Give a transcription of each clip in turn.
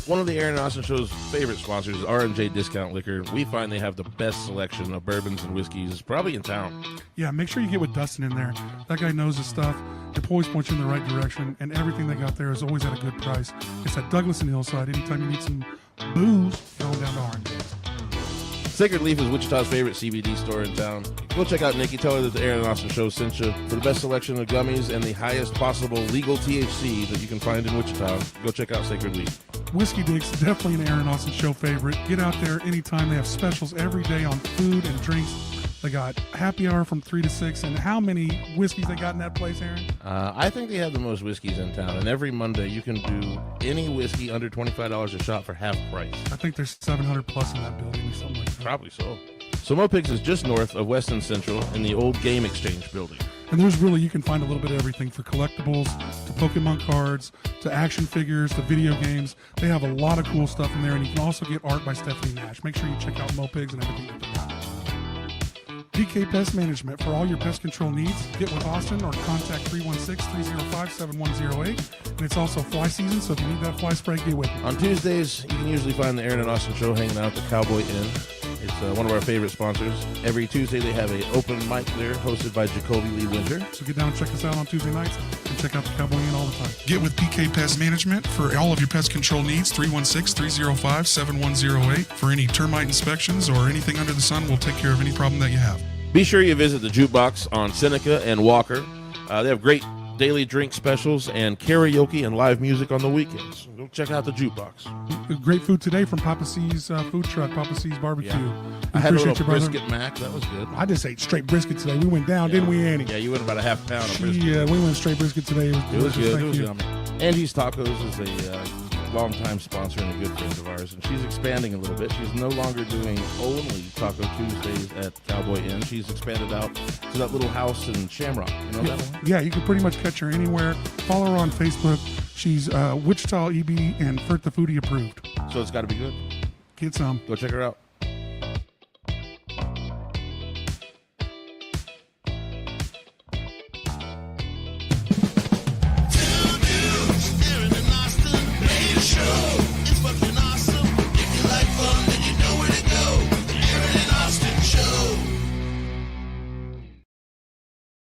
One of the Aaron and Austin Show's favorite sponsors is R&J Discount Liquor. We find they have the best selection of bourbons and whiskeys probably in town. Yeah, make sure you get with Dustin in there. That guy knows his stuff. It always points you in the right direction, and everything they got there is always at a good price. It's at Douglas and Hillside. Anytime you need some booze, go down to R&J. Sacred Leaf is Wichita's favorite CBD store in town. Go check out Nikki. Tell her that the Aaron and Austin Show sent you. For the best selection of gummies and the highest possible legal THC that you can find in Wichita, go check out Sacred Leaf. Whiskey Dick's definitely an Aaron Austin Show favorite. Get out there anytime. They have specials every day on food and drinks. They got happy hour from 3 to 6. And how many whiskeys they got in that place, Aaron? I think they have the most whiskeys in town. And every Monday you can do any whiskey under $25 a shot for half price. I think there's 700 plus in that building or something like that. Probably so. So Mopigs is just north of Weston Central in the old Game Exchange building. And there's really, you can find a little bit of everything for collectibles, to Pokemon cards, to action figures, to video games. They have a lot of cool stuff in there, and you can also get art by Stephanie Nash. Make sure you check out Mopigs and everything that they got. DK Pest Management. For all your pest control needs, get with Austin or contact 316-305-7108. And it's also fly season, so if you need that fly spray, get with me. On Tuesdays, you can usually find the Aaron and Austin Show hanging out at the Cowboy Inn. It's one of our favorite sponsors. Every Tuesday, they have an open mic there hosted by Jacoby Lee Winter. So get down and check us out on Tuesday nights and check out the Cowboy Inn all the time. Get with PK Pest Management for all of your pest control needs. 316-305-7108. For any termite inspections or anything under the sun, we'll take care of any problem that you have. Be sure you visit the Jukebox on Seneca and Walker. They have great daily drink specials and karaoke and live music on the weekends. Go check out the Jukebox. Great food today from Papa C's food truck, Papa C's Barbecue. Yeah. I had a little brisket mac. That was good. I just ate straight brisket today. We went down, didn't we, Annie? Yeah, you went about a half pound of brisket. Yeah, we went straight brisket today. It was good. It was yummy. Angie's Tacos is a longtime sponsor and a good friend of ours, and she's expanding a little bit. She's no longer doing only Taco Tuesdays at Cowboy Inn. She's expanded out to that little house in Shamrock. You know that one? Yeah, you can pretty much catch her anywhere. Follow her on Facebook. She's Wichita EB and Fert the Foodie approved. So it's got to be good. Get some. Go check her out.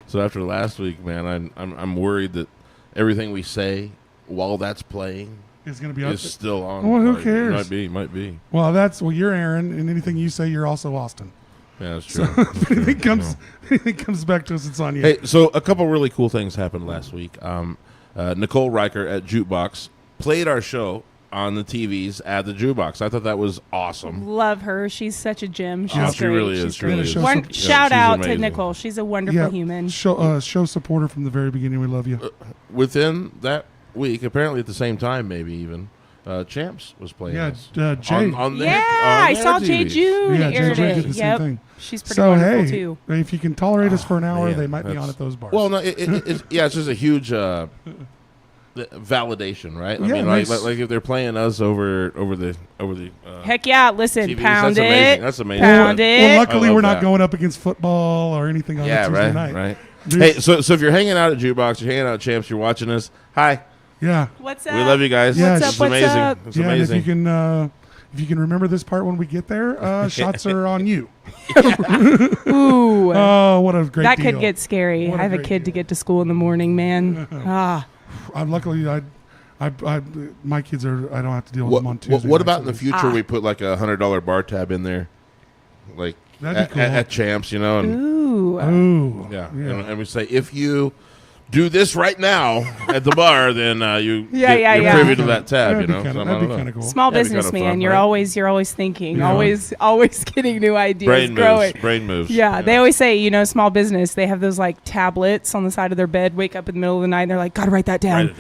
So after last week, man, I'm worried that everything we say while that's playing is going to be still on. Well, who cares? Might be. Well, you're Aaron, and anything you say, you're also Austin. Yeah, that's true. So if anything comes back to us, it's on you. Hey, so a couple really cool things happened last week. Nicole Riker at Jukebox played our show on the TVs at the Jukebox. I thought that was awesome. Love her. She's such a gem. She's great. She really is. She really is. Shout out to Nicole. She's a wonderful human. Show supporter from the very beginning. We love you. Within that week, apparently at the same time, maybe even, Champs was playing. Yeah, I Jay. saw Jay June aired Jay it. did the same thing. She's pretty wonderful too. If you can tolerate us for an hour, they might be on at those bars. Well, no, it's just a huge validation, right? I mean, like if they're playing us over the heck yeah! Listen, TVs, pound that's amazing. Pound it. Well, luckily we're not going up against football or anything on Tuesday night. Right. Hey, so if you're hanging out at Jukebox, you're hanging out at Champs, you're watching us. Hi. Yeah. What's up? We love you guys. Yeah, it's amazing. Up? It's amazing. And if you can remember this part when we get there, shots are on you. Ooh. Oh, what a great that deal. Could get scary. I have a kid to get to school in the morning, man. Luckily, my kids are. I don't have to deal with them on Tuesday. What about in the future? We put like $100 bar tab in there, like at Champs, you know. And, Ooh. Yeah. And we say if you do this right now at the bar, then you're privy to that tab. That'd be kind of cool. Small businessman, you're always thinking, always getting new ideas, brain moves. Yeah, they always say, small business. They have those like tablets on the side of their bed. Wake up in the middle of the night, and they're like, "Gotta write that down."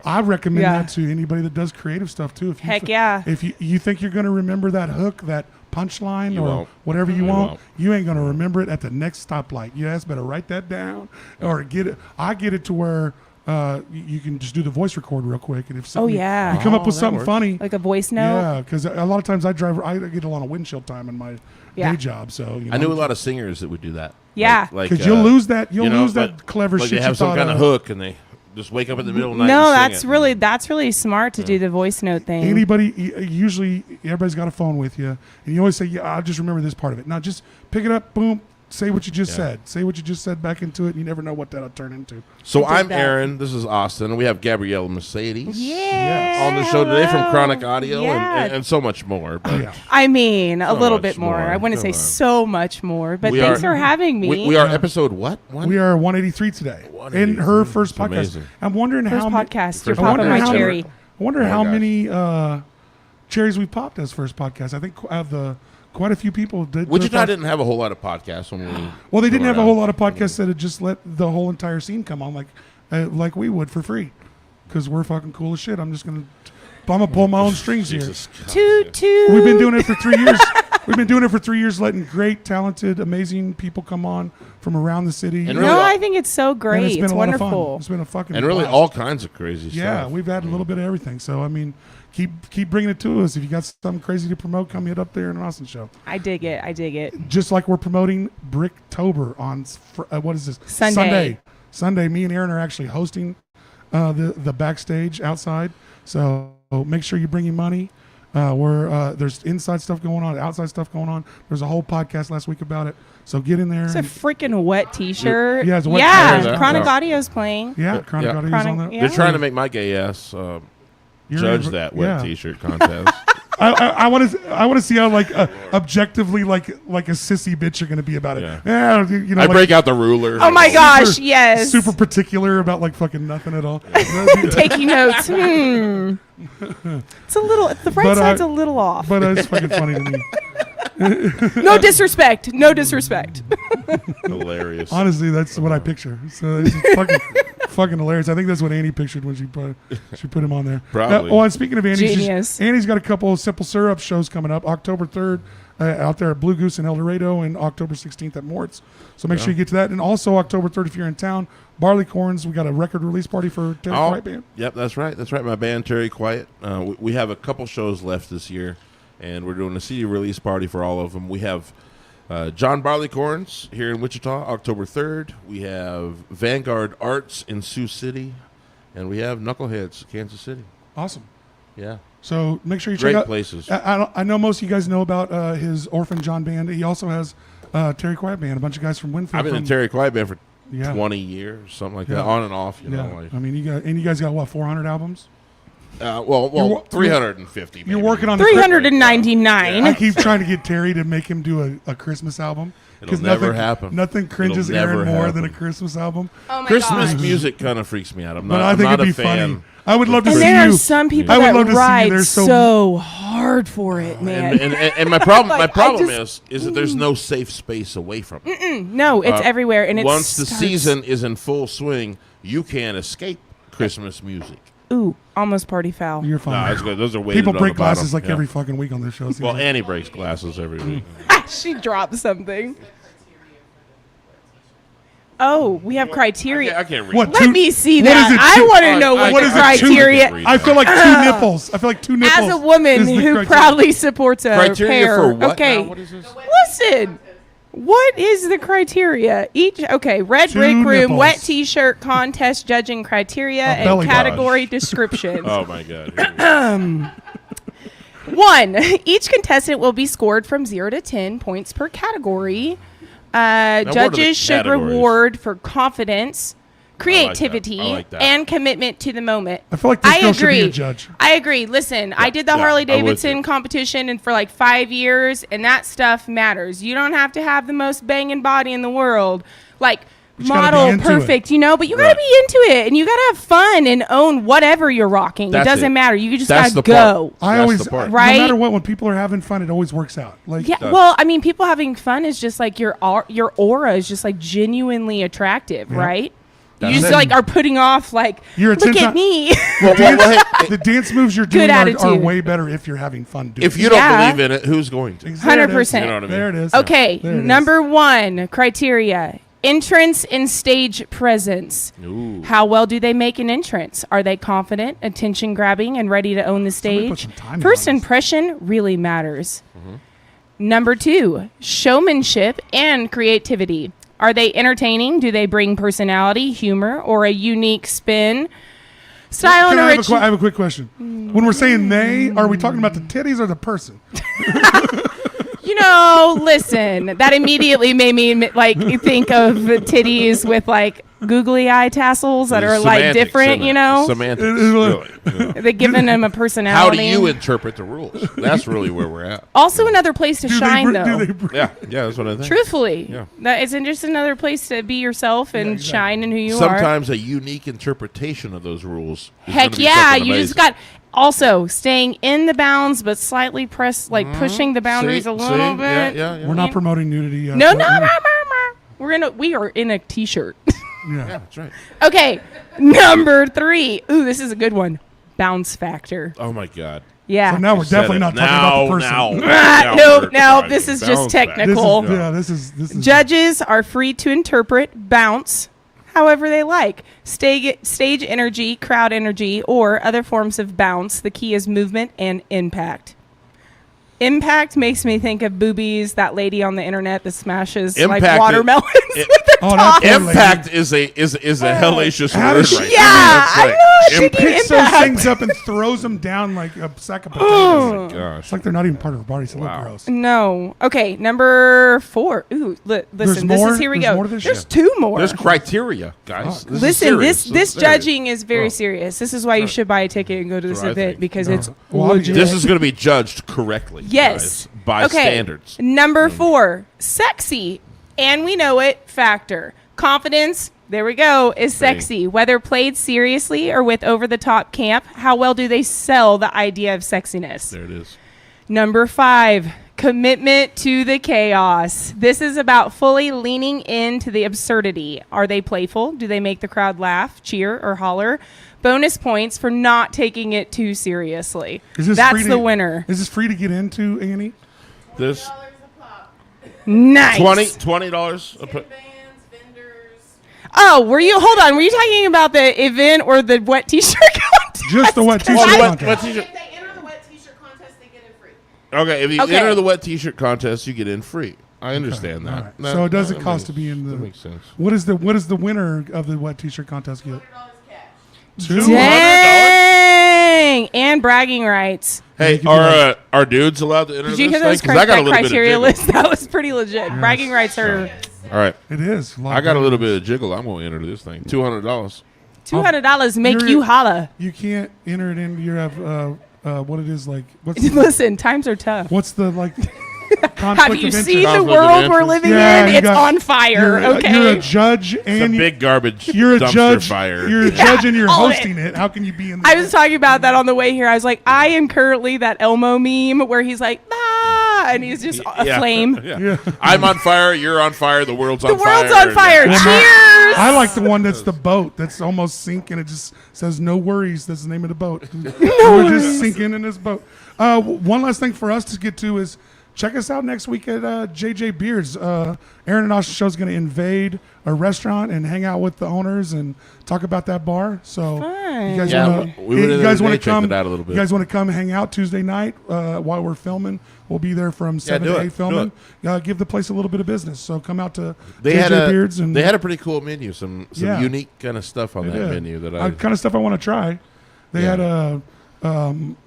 I recommend that to anybody that does creative stuff too. If you think you're going to remember that hook, that punchline or whatever you want, you ain't going to remember it at the next stoplight. You guys better write that down or get it. I get it to where you can just do the voice record real quick, and if you come up with something funny, like a voice note. Yeah, because a lot of times I get a lot of windshield time in my day job. So I knew a lot of singers that would do that. Yeah, because you'll lose that. You'll lose that clever shit. They have some kind of hook, and they Just wake up in the middle of the night. No, and that's really smart to do the voice note thing. Usually everybody's got a phone with you, and you always say, "Yeah, I'll just remember this part of it." Now, just pick it up, boom. Say what you just said. Say what you just said back into it, and you never know what that'll turn into. So I'm Aaron. This is Austin, and we have Gabrielle Mercedes on the show today from Chronic Audio and so much more. But I mean, a little bit more. I wouldn't say so much more, but thanks for having me. We are episode what? We are 183 today. In her first podcast. Amazing. I'm wondering how many podcast. You're popping my cherry. I wonder how many cherries we popped as first podcast. I think quite a few people did. Wichita didn't have a whole lot of podcasts when we. Well, they didn't have a whole lot of podcasts that had just let the whole entire scene come on like we would for free, because we're fucking cool as shit. I'm gonna pull my own strings here. Toot. We've been doing it for 3 years. We've been doing it for 3 years, letting great, talented, amazing people come on from around the city. And really I think it's so great. It's wonderful. It's been a fucking and really blast. all kinds of crazy stuff. Yeah, we've had a little bit of everything. So I mean, keep bringing it to us. If you got something crazy to promote, come hit up there in an Austin show. I dig it. Just like we're promoting Bricktober on what is this? Sunday. Me and Aaron are actually hosting the backstage outside. So make sure you bring your money. There's inside stuff going on, outside stuff going on. There's a whole podcast last week about it. So get in there. It's a freaking wet T-shirt. Yeah, it's a wet T-shirt. Chronic Audio's playing. Yeah, Chronic Audio's on that. They're trying to make my gay ass judge that wet T-shirt contest. I want to see how objectively like a sissy bitch you're going to be about it. Yeah, I break out the ruler. Oh my gosh, yes. Super particular about fucking nothing at all. Taking notes. It's a little. The right side's a little off. But it's fucking funny to me. No disrespect. Hilarious. Honestly, that's what I picture. So it's fucking hilarious. I think that's what Annie pictured when she put him on there. Probably. And speaking of Annie, genius. Annie's got a couple of Simple Syrup shows coming up. October 3rd out there at Blue Goose in El Dorado, and October 16th at Mort's. So make sure you get to that. And also October 3rd, if you're in town, Barleycorns, we got a record release party for Terry Quiet Band. Yep, that's right. My band, Terry Quiet. We have a couple shows left this year, and we're doing a CD release party for all of them. We have John Barleycorns here in Wichita, October 3rd. We have Vanguard Arts in Sioux City, and we have Knuckleheads, Kansas City. Awesome. Yeah. So make sure you check out. Great places. I know most of you guys know about his Orphan John band. He also has Terry Quiet Band, a bunch of guys from Winfield. I've been in Terry Quiet Band for 20 years, something like that, on and off. You know, I mean, you guys got what, 400 albums? 350. Maybe. You're working on 399. I keep trying to get Terry to make him do a Christmas album. It'll never happen. Nothing cringes Aaron more than a Christmas album. Oh my Christmas music kind of freaks me out. I think it'd be funny. I would love to see you. And there are some people that ride so hard for it, man. And my problem is that there's no safe space away from it. No, it's everywhere. And once the season is in full swing, you can't escape Christmas music. Ooh, almost party foul. You're fine. No, it's good. Those are weighted people break on the bottom. glasses every fucking week on this show. Well, Annie breaks glasses every week. She dropped something. Oh, we have criteria. I can't read. What, Let me see that. I want to know what the criteria. I feel like two nipples. I feel like two nipples. As a woman who proudly supports a criteria pair. for what? Okay, now? What is this? listen. What is the criteria? Red Two Break Room, nipples. wet T-shirt contest judging criteria and category description. Oh my God. 1. Each contestant will be scored from 0 to 10 points per category. Judges should reward for confidence, creativity, and commitment to the moment. I feel like this girl should be a judge. I agree. Listen, I did the Harley Davidson competition and for like 5 years, and that stuff matters. You don't have to have the most banging body in the world, like model perfect, but you got to be into it, and you got to have fun and own whatever you're rocking. It doesn't matter. You just got to go. I always, no matter what, when people are having fun, it always works out. Well, I mean, people having fun is just like your aura is just like genuinely attractive, right? You just are putting off your look at me. The dance moves you're doing are way better if you're having fun doing it. If you don't believe in it, who's going to? 100%. You know what I mean? There it is. Okay, number 1 criteria. Entrance and stage presence. Ooh. How well do they make an entrance? Are they confident, attention grabbing, and ready to own the stage? First impression really matters. Mm-hmm. Number 2, showmanship and creativity. Are they entertaining? Do they bring personality, humor, or a unique spin? Style and original. I have a quick question. When we're saying they, are we talking about the titties or the person? Listen, that immediately made me think of titties with googly eye tassels that are different, Semantics, really. They're giving them a personality. How do you interpret the rules? That's really where we're at. Also, another place to shine, though. Yeah, that's what I think. Truthfully, it's just another place to be yourself and shine in who you are. Sometimes a unique interpretation of those rules. Heck yeah, you just got. Also, staying in the bounds, but slightly pushing the boundaries a little bit. Yeah. We're not promoting nudity. No. We are in a t-shirt. Yeah, that's right. Okay, number 3. Ooh, this is a good one. Bounce factor. Oh my God. Yeah. So now we're definitely not talking about the person. No. This is just technical. This is. Judges are free to interpret bounce however they like. Stage energy, crowd energy, or other forms of bounce. The key is movement and impact. Impact makes me think of Boobies, that lady on the internet that smashes watermelons with her top. Impact is a hellacious word right I know. She picks those things up and throws them down like a sack of potatoes. Oh my gosh. It's like they're not even part of her body. It's a little gross. No. Okay, number 4. Ooh, listen, here we go. There's 2 more. There's criteria, guys. This judging is very serious. This is why you should buy a ticket and go to this event because it's legit. This is going to be judged correctly. Yes. Guys, by standards. Number 4, sexy. And we know it, factor. Confidence, there we go, is sexy. Whether played seriously or with over-the-top camp, how well do they sell the idea of sexiness? There it is. Number 5, commitment to the chaos. This is about fully leaning into the absurdity. Are they playful? Do they make the crowd laugh, cheer, or holler? Bonus points for not taking it too seriously. That's the winner. Is this free to get into, Annie? This $20 nice. $20 a pop. Oh, were you talking about the event or the wet t-shirt contest? Just the wet t-shirt contest. If they enter the wet t-shirt contest, they get in free. Okay, if you enter the wet t-shirt contest, you get in free. I understand that. Right. So it doesn't cost to be in the. That makes sense. What is the winner of the wet t-shirt contest get? $200? Dang! And bragging rights. Hey, are dudes allowed to enter this thing? Did you hear that criteria list? That was pretty legit. Yes. Bragging rights are... All right. It is. I got a little bit of jiggle. I'm going to enter this thing. $200. $200 make you holla. You can't enter it in. You have what it is like. Listen, times are tough. What's the like... Have you seen the world we're living in? It's on fire. You're a judge and it's a big garbage. You're a judge. Fire. You're a judge and you're hosting it. How can you be in? I was talking about that on the way here. I was like, I am currently that Elmo meme where he's like, ah, and he's just a flame. Yeah. I'm on fire. You're on fire. The world's on fire. The world's on fire. Cheers. I like the one that's the boat that's almost sinking. It just says "No worries." That's the name of the boat. We're just sinking in this boat. One last thing for us to get to is. Check us out next week at JJ Beard's. Aaron and Austin Show's going to invade a restaurant and hang out with the owners and talk about that bar. So you guys want to come? You guys want to come hang out Tuesday night while we're filming? We'll be there from 7 to 8 filming. Give the place a little bit of business. So come out to JJ Beard's. And they had a pretty cool menu. Some unique kind of stuff on that menu that kind of stuff I want to try. They had a.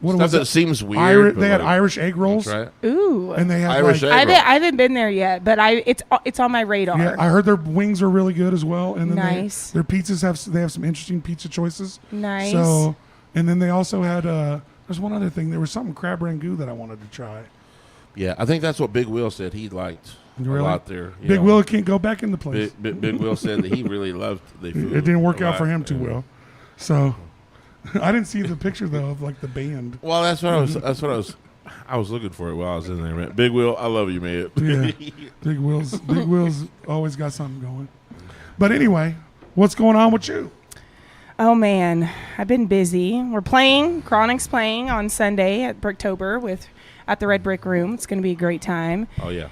What stuff that seems weird. They had Irish egg rolls. That's right. Ooh, and they had Irish egg rolls. I haven't been there yet, but it's on my radar. Yeah, I heard their wings are really good as well, and then nice. Their pizzas have some interesting pizza choices. Nice. So, and then they also had there's one other thing. There was something crab rangoon that I wanted to try. Yeah, I think that's what Big Will said he liked a lot there. Big Will can't go back in the place. Big Will said that he really loved the food. It didn't work out for him too well, so. I didn't see the picture though of like the band. Well, that's what I was looking for it while I was in there, man. Big Will, I love you, man. Yeah, Big Will's always got something going. But anyway, what's going on with you? Oh man, I've been busy. We're playing. Chronic's playing on Sunday at Bricktober at the Red Brick Room. It's going to be a great time. Oh yeah.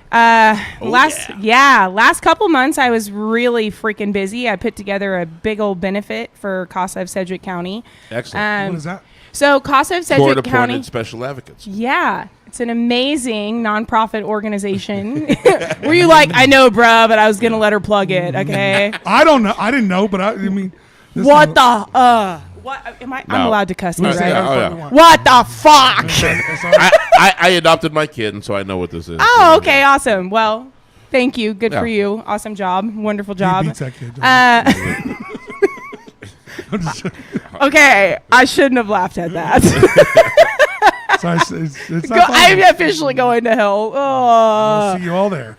Last couple months I was really freaking busy. I put together a big old benefit for CASA of Sedgwick County. Excellent. What is that? So Casa of Sedgwick County. Special advocates. Yeah. It's an amazing nonprofit organization. Were you like, I know, bruh, but I was going to let her plug it, okay? I don't know. I didn't know, but I mean. What I'm allowed to cuss, right? Yeah. What the fuck? I adopted my kid, and so I know what this is. Oh, okay. Awesome. Well, thank you. Good for you. Awesome job. Wonderful job. He beats that kid. Okay. I shouldn't have laughed at that. I'm officially going to hell. Oh. We'll see you all there.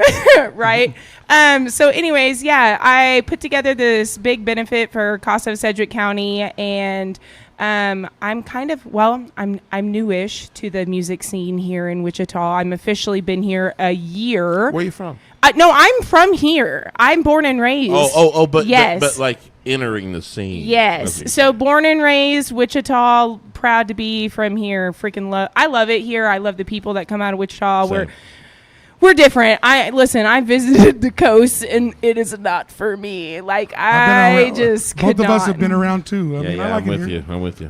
Right. So anyways, yeah, I put together this big benefit for Casa of Sedgwick County, and I'm newish to the music scene here in Wichita. I'm officially been here a year. Where are you from? No, I'm from here. I'm born and raised. But yes. but like entering the scene. Yes. So born and raised Wichita, proud to be from here. I love it here. I love the people that come out of Wichita. Same. We're different. I visited the coast, and it is not for me. Like both of us have been around too. I'm with you.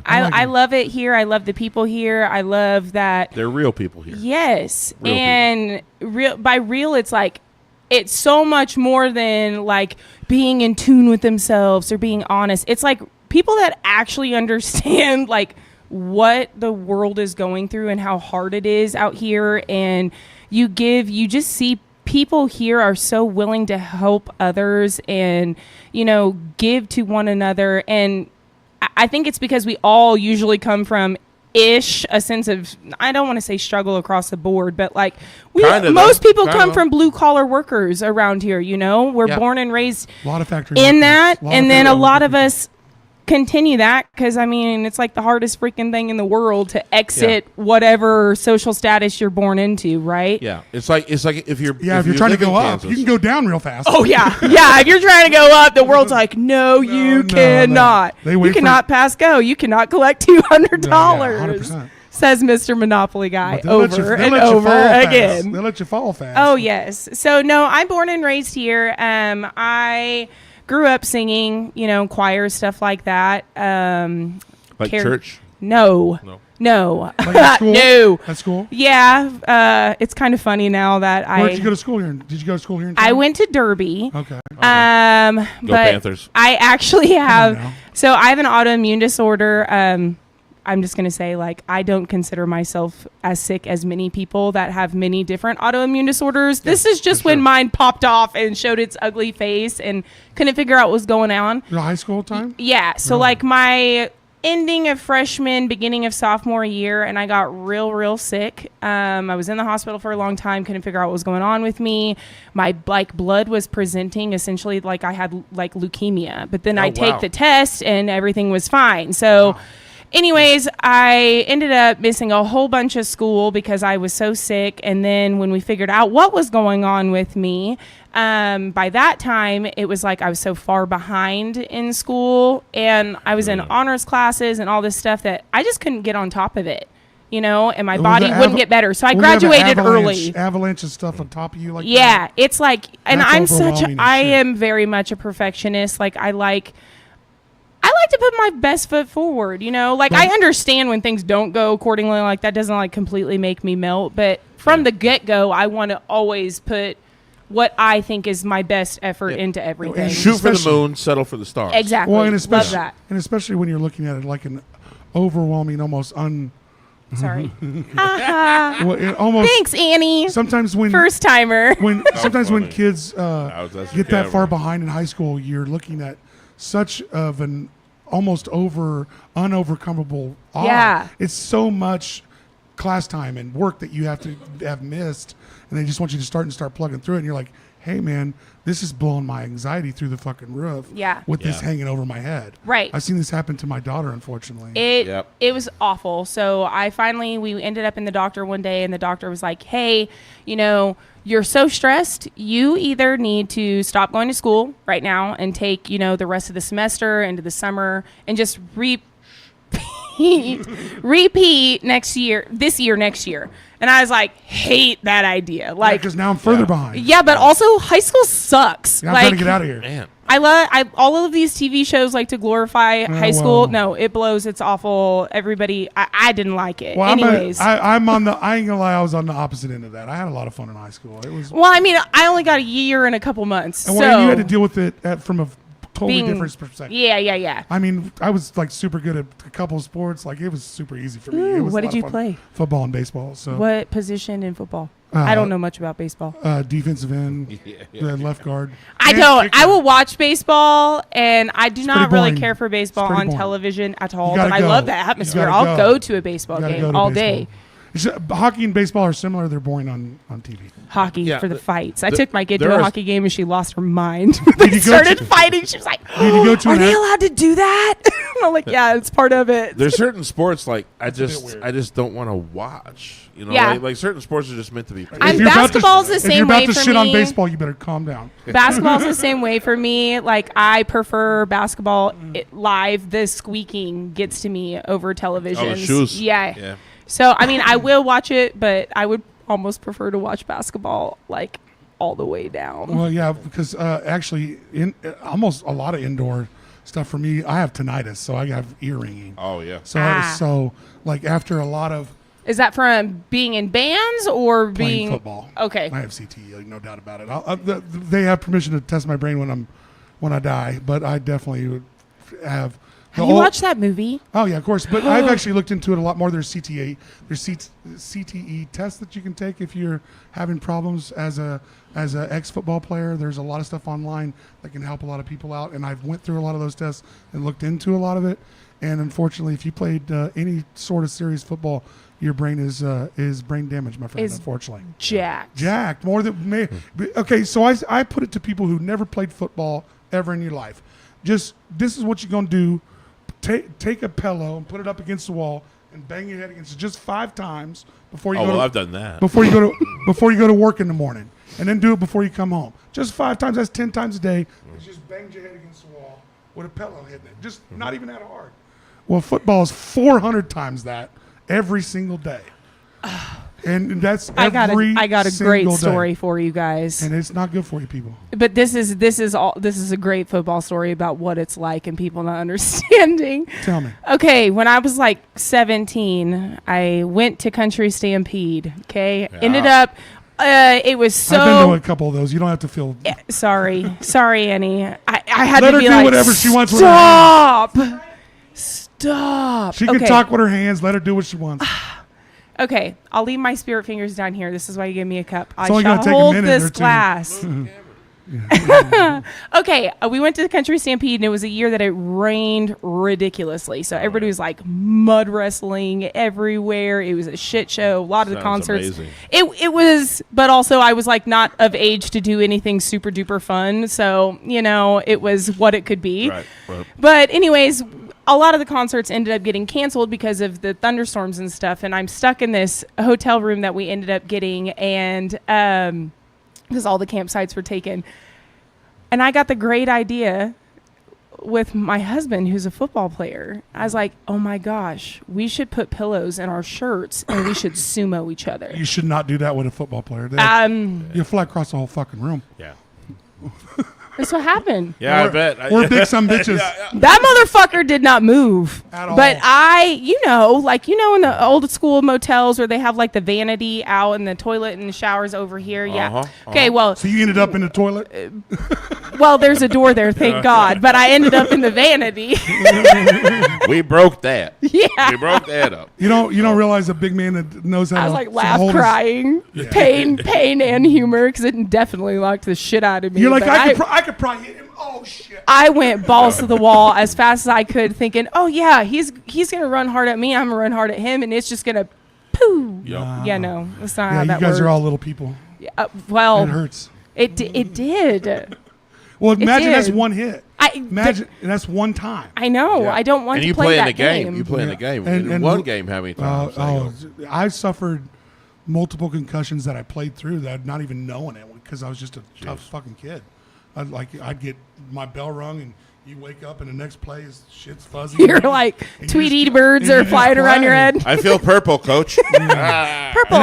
I love it here. I love the people here. I love that they're real people here. Yes, and real, it's like it's so much more than like being in tune with themselves or being honest. It's like people that actually understand like what the world is going through and how hard it is out here, and you just see people here are so willing to help others and, give to one another. And I think it's because we all usually come from a sense of, I don't want to say struggle across the board, but like most people come from blue collar workers around here, we're born and raised a lot of factory in that. And then a lot of us continue that because it's like the hardest freaking thing in the world to exit whatever social status you're born into, right? Yeah, it's like if you're trying to go up, you can go down real fast. Oh yeah, if you're trying to go up, the world's like, no, you cannot. You cannot pass go. You cannot collect $200. Says Mr. Monopoly guy over and over again. They'll let you fall fast. Oh yes. So no, I'm born and raised here. I grew up singing, choir, stuff like that. Church? No. Like at school? No. At school? Yeah. It's kind of funny now that Where did you go to school here? Did you go to school here in town? I went to Derby. Okay. Go Panthers. I actually have, so I have an autoimmune disorder. I'm just going to say, like, I don't consider myself as sick as many people that have many different autoimmune disorders. Yeah, this is just when mine popped off and showed its ugly face and couldn't figure out what was going on. Your high school time? Yeah. So, like, my ending of freshman, beginning of sophomore year, and I got real sick. I was in the hospital for a long time, couldn't figure out what was going on with me. My, blood was presenting essentially like I had, leukemia. But then I take the test, and everything was fine. So... Wow. Anyways, I ended up missing a whole bunch of school because I was so sick. And then when we figured out what was going on with me, by that time, it was like I was so far behind in school. And I was in honors classes and all this stuff that I just couldn't get on top of it, and my body wouldn't get better. So I graduated early. Avalanche of stuff on top of you like that? Yeah, it's like, and I am very much a perfectionist. Like, I like to put my best foot forward, I understand when things don't go accordingly, like that doesn't completely make me melt, but from the get-go, I want to always put what I think is my best effort into everything. And shoot for the moon, settle for the stars. Exactly. Well, love that. And especially when you're looking at it like an overwhelming, almost Sorry. Almost. Thanks, Annie. Sometimes when first timer. When kids get that far behind in high school, you're looking at such of an almost unovercomable awe. Yeah. It's so much class time and work that you have to have missed, and they just want you to start plugging through it, and you're like, hey man, this is blowing my anxiety through the fucking roof. Yeah. With this hanging over my head. Right. I've seen this happen to my daughter, unfortunately. It was awful. So we ended up in the doctor one day, and the doctor was like, hey, you're so stressed, you either need to stop going to school right now and take, the rest of the semester into the summer and just repeat next year. And I was like, hate that idea. Like, because now I'm further behind. Yeah, but also high school sucks. Yeah, I'm trying to get out of here. Man. All of these TV shows like to glorify high school. No, it blows. It's awful. Everybody, I didn't like it. Well, anyways, I ain't gonna lie. I was on the opposite end of that. I had a lot of fun in high school. It was. Well, I mean, I only got a year and a couple months. And you had to deal with it from a totally different perspective. Yeah. I mean, I was like super good at a couple of sports. Like it was super easy for me. What did you play? Football and baseball. So what position in football? I don't know much about baseball. Defensive end, left guard. I don't. Kicker. I will watch baseball, and I do not really care for baseball on television at all. But I love that atmosphere. I'll go to a baseball game all day. Hockey and baseball are similar. They're boring on TV. Hockey for the fights. I took my kid to a hockey game and she lost her mind. They started fighting. She was like, "Are they allowed to do that?" I'm like, "Yeah, it's part of it." There's certain sports like I just don't want to watch. You know, like certain sports are just meant to be played. Basketball's the same way for me. If you're about to shit on baseball, you better calm down. Basketball's the same way for me. Like I prefer basketball live. The squeaking gets to me over television. Oh, the shoes. Yeah. So, I mean, I will watch it, but I would almost prefer to watch basketball, like, all the way down. Well, yeah, because actually, almost a lot of indoor stuff for me, I have tinnitus, so I have ear ringing. Oh, yeah. So like, after a lot of... Is that from being in bands or playing football? Okay. I have CTE, like, no doubt about it. They have permission to test my brain when I die, but I definitely would have... Have you watched that movie? Oh, yeah, of course. But I've actually looked into it a lot more. There's CTE tests that you can take if you're having problems as a ex-football player. There's a lot of stuff online that can help a lot of people out. And I've went through a lot of those tests and looked into a lot of it. And unfortunately, if you played any sort of serious football, your brain is brain damaged, my friend, unfortunately. Jacked. More than me. Okay, so I put it to people who never played football ever in your life. This is what you're going to do. Take a pillow and put it up against the wall and bang your head against it just 5 times before you I've done that. Before you go to work in the morning, and then do it before you come home. Just 5 times. That's 10 times a day. Just bang your head against the wall with a pillow hitting it. Just not even that hard. Well, football is 400 times that every single day. And that's I got a great story for you guys. And it's not good for you people. But this is a great football story about what it's like and people not understanding. Tell me. Okay, when I was like 17, I went to Country Stampede. Okay, ended up. It was so. I've been to a couple of those. You don't have to feel. Sorry, Annie. I had Let to be her do like, whatever she wants. Stop. She can talk with her hands. Let her do what she wants. Okay, I'll leave my spirit fingers down here. This is why you gave me a cup. I shall hold this glass. Okay, we went to the Country Stampede, and it was a year that it rained ridiculously. So everybody was like mud wrestling everywhere. It was a shit show. A lot of the concerts. Amazing. It was, but also I was like not of age to do anything super duper fun. So, it was what it could be. Right. But anyways, a lot of the concerts ended up getting canceled because of the thunderstorms and stuff. And I'm stuck in this hotel room that we ended up getting, and because all the campsites were taken. And I got the great idea with my husband, who's a football player. I was like, oh my gosh, we should put pillows in our shirts and we should sumo each other. You should not do that with a football player. You'll fly across the whole fucking room. Yeah. That's what happened. Yeah, I bet. We're big some bitches. That motherfucker did not move. At all. But in the old school motels where they have like the vanity out and the toilet and the showers over here. Yeah. Okay, well. So you ended up in the toilet? Well, there's a door there, thank God. But I ended up in the vanity. We broke that. Yeah. We broke that up. You don't realize a big man that knows how to. I was like laugh, crying, pain and humor, because it definitely locked the shit out of me. You're like, I could probably hit him. Oh shit! I went balls to the wall as fast as I could, thinking, "Oh yeah, he's gonna run hard at me. I'm gonna run hard at him, and it's just gonna poo." Yep. Yeah, no, that's not how that works. You guys are all little people. Well, it hurts. It did. Well, imagine that's one hit. Imagine that's one time. I know. Yeah. I don't want to play that game. You play in the game. And one game, how many times? I suffered multiple concussions that I played through that not even knowing it because I was just a tough fucking kid. I'd get my bell rung and You wake up and the next play is shit's fuzzy. You're like Tweety birds are flying around your head. I feel purple, coach. Purple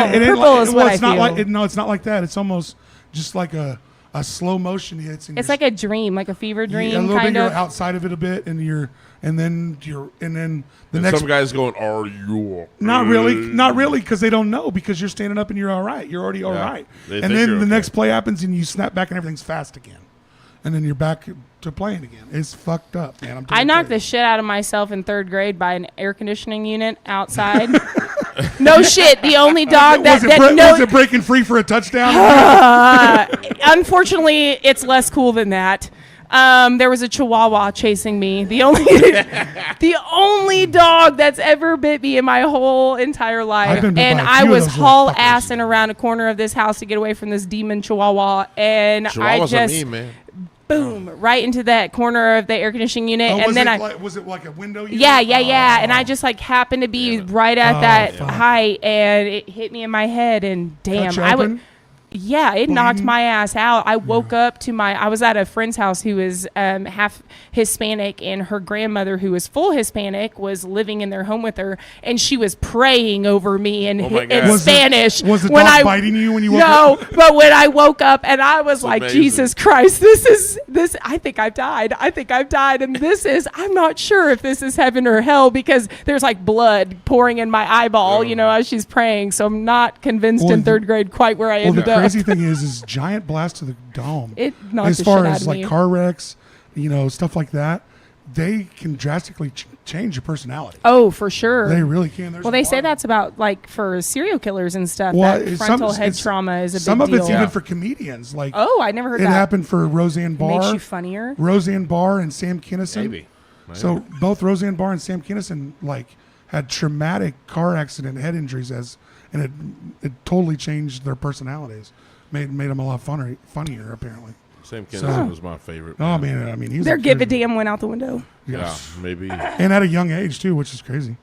is what I feel. No, it's not like that. It's almost just like a slow motion hits. It's like a dream, like a fever dream. A little kind bit. of. You're outside of it a bit, and then the next. Some guys going, "Are you?" Not really, because they don't know, because you're standing up and you're all right. You're already all right. And then the next play happens and you snap back and everything's fast again, and then you're back to playing again. It's fucked up, man. I knocked the shit out of myself in 3rd grade by an air conditioning unit outside. No shit. The only dog was it breaking free for a touchdown? Unfortunately, it's less cool than that. There was a Chihuahua chasing me. The only dog that's ever bit me in my whole entire life. And I was haul-assing around a corner of this house to get away from this demon Chihuahua. And I just, boom, right into that corner of the air conditioning unit. And then was it like a window unit? Yeah. And I just like happened to be right at that height, and it hit me in my head. And damn, it knocked my ass out. I woke up to I was at a friend's house who was half Hispanic, and her grandmother, who was full Hispanic, was living in their home with her, and she was praying over me in Spanish. Was the dog biting you when you woke up? No, but when I woke up, and I was like, amazing. Jesus Christ, this, I think I've died. And I'm not sure if this is heaven or hell, because there's like blood pouring in my eyeball, as she's praying. So I'm not convinced in 3rd grade quite where I ended up. The crazy thing is giant blast to the dome. It knocked as the far shit as out like of me. car wrecks, stuff like that, they can drastically change your personality. Oh, for sure. They really can. They say that's about like for serial killers and stuff. That frontal head trauma is a big deal. Some of it's even for comedians. Like, I never heard that. It happened for Roseanne Barr. It makes you funnier. Roseanne Barr and Sam Kinison. Maybe. So both Roseanne Barr and Sam Kinison had traumatic car accident head injuries and it totally changed their personalities. Made them a lot funnier apparently. Sam Kinison was my favorite. Oh man, I mean, he's their give a damn went out the window. Yeah, maybe. And at a young age too, which is crazy.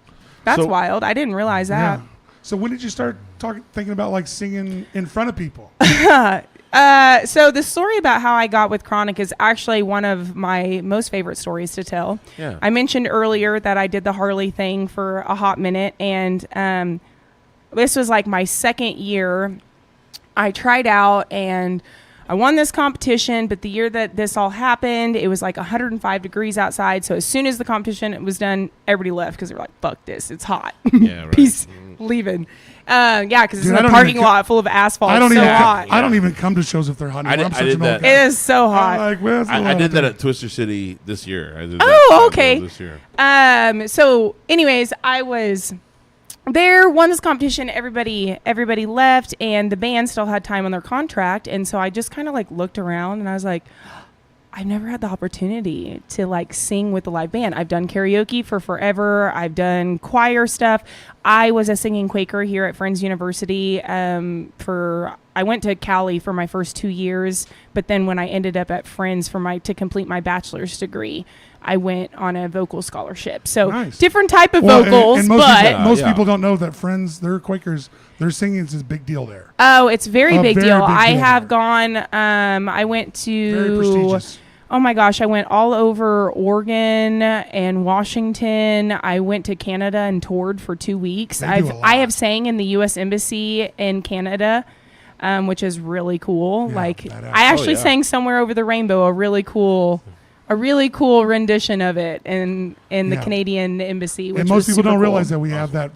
That's wild. I didn't realize that. Yeah. So when did you start thinking about like singing in front of people? So the story about how I got with chronic is actually one of my most favorite stories to tell. Yeah. I mentioned earlier that I did the Harley thing for a hot minute, and this was like my 2nd year. I tried out and I won this competition, but the year that this all happened, it was like 105 degrees outside. So as soon as the competition was done, everybody left because they were like, fuck this, it's hot. Yeah, right. Peace, leaving. Because it's in a parking lot full of asphalt. It's so hot. I don't even come to shows if they're hot. I did that. It is so hot. I did that at Twister City this year. Okay. This year. So anyways, I was there, won this competition. Everybody left, and the band still had time on their contract. And so I just kind of like looked around, and I was like, I've never had the opportunity to like sing with the live band. I've done karaoke for forever. I've done choir stuff. I was a singing Quaker here at Friends University. I went to Cali for my first 2 years, but then when I ended up at Friends to complete my bachelor's degree, I went on a vocal scholarship. So different type of vocals, most people don't know that Friends, they're Quakers. Their singing is a big deal there. Oh, it's very big deal. I have gone. I went to. Very prestigious. Oh my gosh, I went all over Oregon and Washington. I went to Canada and toured for 2 weeks. I have sang in the U.S. Embassy in Canada, which is really cool. Yeah, I actually sang Somewhere Over the Rainbow, a really cool rendition of it in the Canadian Embassy. Which and most people don't cool. realize that we have that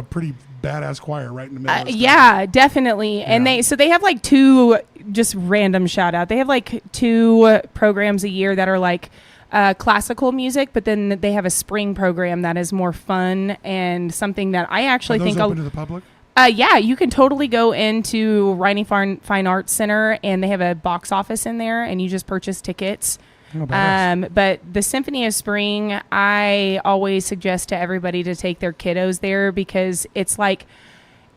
pretty badass choir right in the middle. Yeah, definitely. And they have like 2 just random shout out. They have like 2 programs a year that are like classical music, but then they have a spring program that is more fun and something that I actually think open to the public. Yeah, you can totally go into Riney Fine Arts Center, and they have a box office in there, and you just purchase tickets. But the Symphony of Spring, I always suggest to everybody to take their kiddos there, because it's like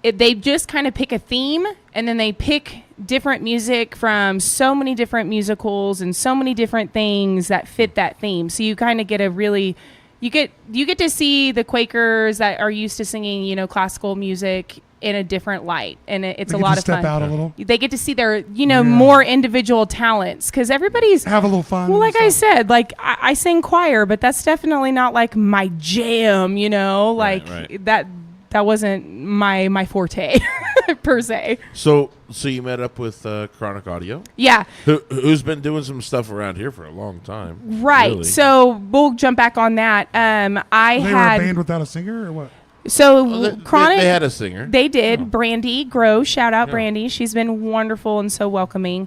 they just kind of pick a theme, and then they pick different music from so many different musicals and so many different things that fit that theme. So you kind of get you get to see the Quakers that are used to singing, classical music in a different light, and it's a lot of fun. Step out a little. They get to see their, more individual talents, because everybody's have a little fun. Well, like I said, like I sing choir, but that's definitely not like my jam. Like that wasn't my forte per se. So you met up with Chronic Audio? Yeah. Who's been doing some stuff around here for a long time. Right. Really. So we'll jump back on that. They were a band without a singer or what? So Chronic, they had a singer. They did. Brandy Grow, shout out Brandy. She's been wonderful and so welcoming.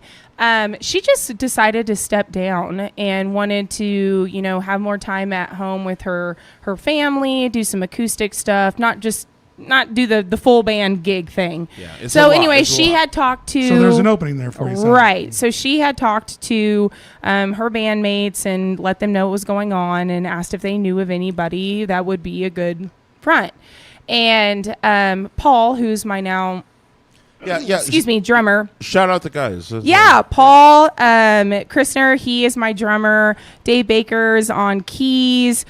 She just decided to step down and wanted to, have more time at home with her family, do some acoustic stuff, not do the full band gig thing. Yeah, so anyway, she had talked to. So there's an opening there for you. Right. So she had talked to her bandmates and let them know what was going on and asked if they knew of anybody that would be a good front. And Paul, who's my now drummer. Shout out the guys. Paul Christner, he is my drummer. Dave Baker's on keys.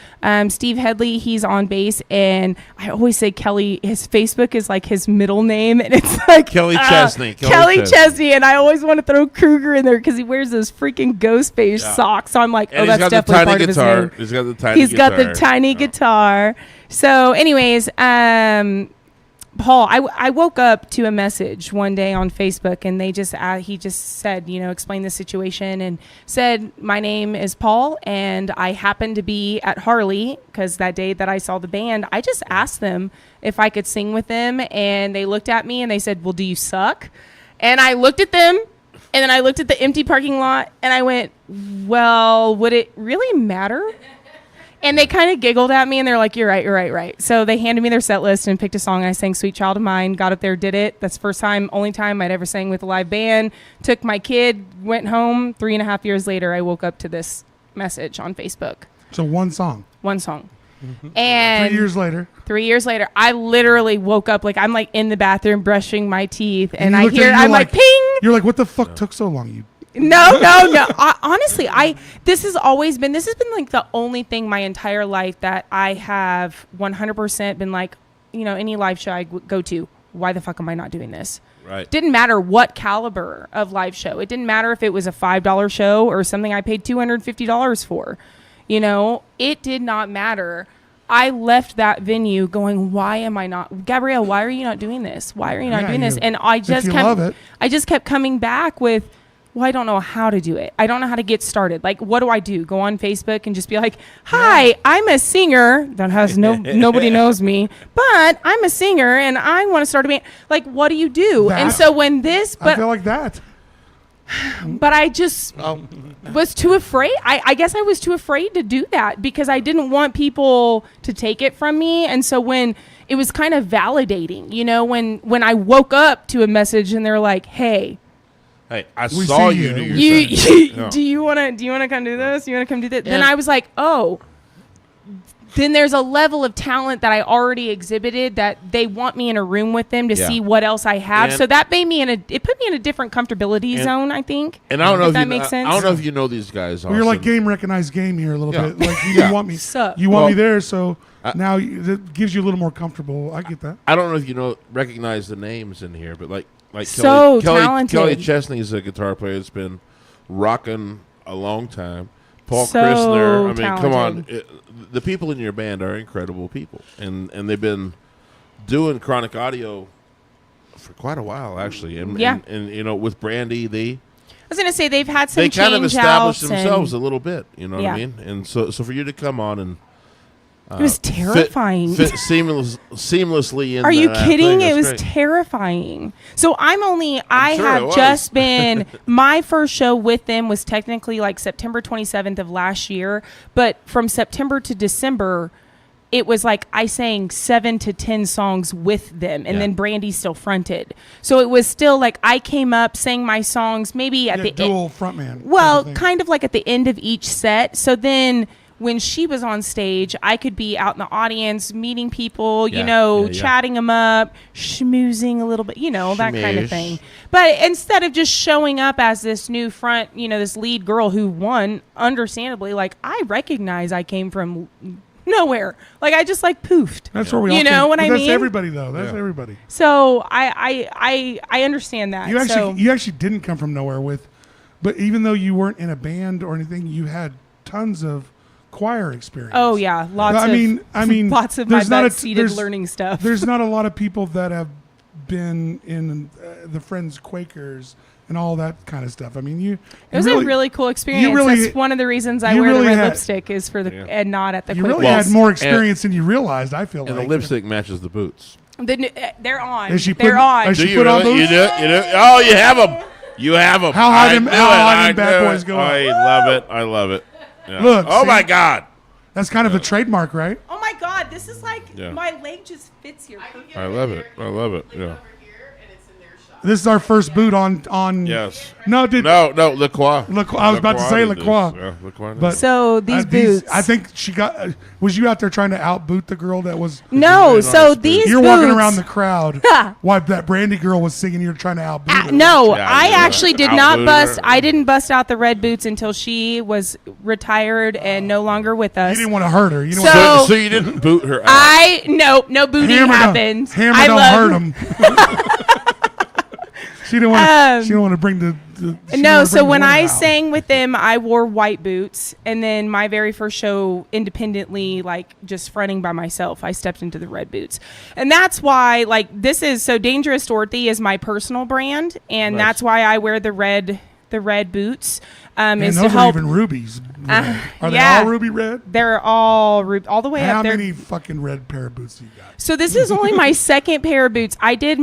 Steve Headley, he's on bass. And I always say Kelly, his Facebook is like his middle name. And it's like Kelly Chesney. Kelly Chesney. And I always want to throw Kruger in there because he wears those freaking ghost face socks. So I'm like, that's definitely part of his name. He's got the tiny guitar. He's got the tiny guitar. So anyways, Paul, I woke up to a message one day on Facebook, and he just said, explain the situation and said, my name is Paul, and I happened to be at Harley because that day that I saw the band, I just asked them if I could sing with them, and they looked at me and they said, well, do you suck? And I looked at them, and then I looked at the empty parking lot, and I went, well, would it really matter? And they kind of giggled at me, and they're like, you're right. So they handed me their set list and picked a song, and I sang Sweet Child of Mine, got up there, did it. That's the first time, only time I'd ever sang with a live band. Took my kid, went home. 3.5 years later, I woke up to this message on Facebook. So one song. Mm-hmm. And 3 years later, I literally woke up, like I'm like in the bathroom brushing my teeth, and I'm like, ping! You're like, what the fuck took so long? You No. Honestly, this has been like the only thing my entire life that I have 100% been like, any live show I go to, why the fuck am I not doing this? Right. Didn't matter what caliber of live show. It didn't matter if it was a $5 show or something I paid $250 for. It did not matter. I left that venue going, why am I not, Gabrielle, why are you not doing this? Why are you not doing this? And I just kept coming back with, well, I don't know how to do it. I don't know how to get started. Like, what do I do? Go on Facebook and just be like, hi, I'm a singer that has nobody knows me, but I'm a singer and I want to start a band. Like, what do you do? And so when I feel like that. But I just was too afraid. I guess I was too afraid to do that because I didn't want people to take it from me. And so when it was kind of validating, when I woke up to a message and they're like, hey, I saw you do your thing. Do you want to come do this? You want to come do that? Then I was like, oh, then there's a level of talent that I already exhibited that they want me in a room with them to see what else I have. And so that made me it put me in a different comfortability zone, I think. And I don't know if that makes sense. I don't know if you know these guys. Well, you're like game recognized game here a little bit. Like you want me, you want me there, so now it gives you a little more comfortable. I get that. I don't know if you recognize the names in here, but like so talented. Kelly Chesney is a guitar player that's been rocking a long time. Paul so Christner. I mean, talented. come on. The people in your band are incredible people, and they've been doing Chronic Audio for quite a while, actually. And with Brandy, I was gonna say they've had some. They kind of established themselves a little bit. You know what I mean? And so for you to come on and it was terrifying. Fit seamlessly in. Are you kidding? It was great. Terrifying. So I have just been, my first show with them was technically like September 27th of last year, but from September to December, it was like I sang 7 to 10 songs with them, and then Brandy still fronted. So it was still like I came up, sang my songs, maybe at the dual frontman. Well, kind of like at the end of each set. So then when she was on stage, I could be out in the audience, meeting people, chatting them up, schmoozing a little bit, that kind of thing. But instead of just showing up as this new front, this lead girl who won, understandably, like I recognize I came from nowhere. Like I just like poofed. That's where we all. You know what I mean? That's everybody though. That's everybody. So I understand that. You actually didn't come from nowhere with, but even though you weren't in a band or anything, you had tons of choir experience. Oh yeah, lots of my butt-seated learning stuff. There's not a lot of people that have been in the Friends Quakers and all that kind of stuff. I mean, it was a really cool experience. That's one of the reasons I wear the red lipstick is for the and not at the. You really had more experience than you realized. I feel and like the lipstick matches the boots. They're on. They're on. Do you really? You do? Oh, you have them. You have them. How high them bad boys go? I love it. I love it. Yeah. Look. Oh my God. That's kind of a trademark, right? Oh my God, this is like my leg just fits here. I love it. I love it. Yeah. This is our first boot on. Yes. No, LaCroix. I was about to say LaCroix. Yeah, LaCroix. But so these boots. I think she got. Was you out there trying to outboot the girl that was? No. So these. You're walking around the crowd. While that Brandy girl was singing, you're trying to outboot her. No, I actually did not bust. I didn't bust out the red boots until she was retired and no longer with us. You didn't want to hurt her. So you didn't boot her out. No booting happened. Hammer don't hurt them. She didn't want to bring the no, so when I sang with them, I wore white boots. And then my very first show independently, like just fronting by myself, I stepped into the red boots. And that's why, like, this is so Dangerous Dorothy is my personal brand. And that's why I wear the red boots. And is those to help. Are even rubies. Are they all ruby red? They're all all the way How up there. How many fucking red pair of boots do you got? So this is only my second pair of boots. I did